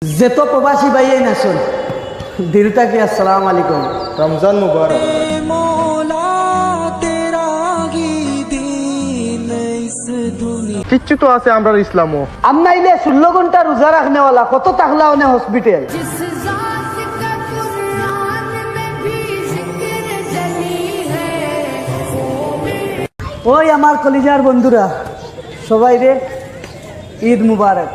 যেত প্রবাসী ভাইয়াই নাচুন দিল থেকে আসসালামু আলাইকুম, রমজান মুবারক। কিচ্ছু তো আছে আমরা ইসলামও। আমনাইলে 16 ঘন্টা রোজা রাখনেওয়ালা কত তাহলা অনে হসপিটাল। ওই আমার কলিজার বন্ধুরা সবাই রে ঈদ মুবারক।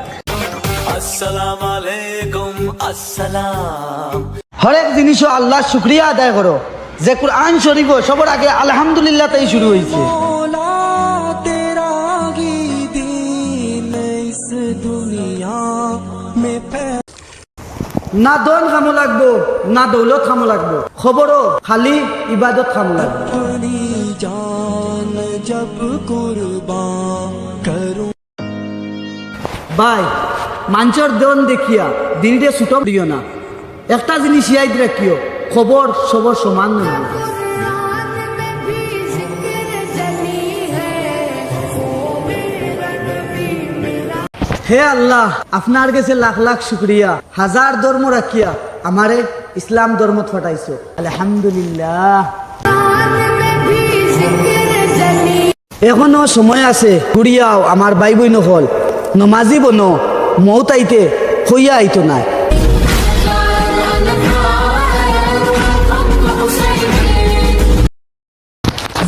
আসসালামু আলাইকুম আসসালাম। হরেক জিনিসও আল্লাহর শুকরিয়া আদায় করো। যে কুরআন শরীফ সবার আগে আলহামদুলিল্লাহ তাই শুরু হয়েছে। না দন খামো লাগবো না দৌলত খামো লাগবো, খবরও খালি ইবাদত খামো লাগবো। ভাই মানুষের দন দেখিয়া দিনটা ছুটো দিও না। একটা জিনিস ইয়াদ রাখিও, খবর সবর সমান নয়। হে আল্লাহ, আপনার কাছে লাখ লাখ শুকরিয়া, হাজার ধর্ম রাখিয়া আমারে ইসলাম ধর্ম ফাটাইছো, আলহামদুলিল্লাহ। এখনো সময় আছে, ঘুরিয়াও আমার ভাই বোন হল নমাজি বনো, মৌত আইতে হইয়া আইতো না।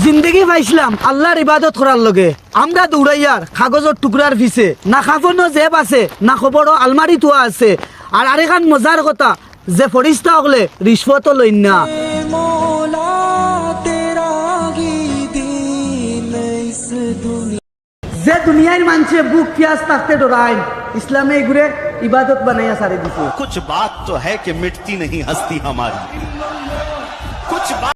জিন্দগি পাইছিলাম আল্লাহর ইবাদত করার লগে, আমরা দৌড়াইয়ার কাগজের টুকরার পিছে না খাফনো জেব আছে না খবরও আলমারি থোয়া আছে। আর আরেখান মজার কথা, যে ফরিস্তা হলে রিশ্বত লইন না। যে দুনিয়ার মানুষে বুক পিয়াজ থাকতে ডরায়, ইসলামে এগুলো ইবাদত বানাইয়া সারি দিছে। कुछ बात तो है कि मिटती नहीं हस्ती हमारी। कुछ बात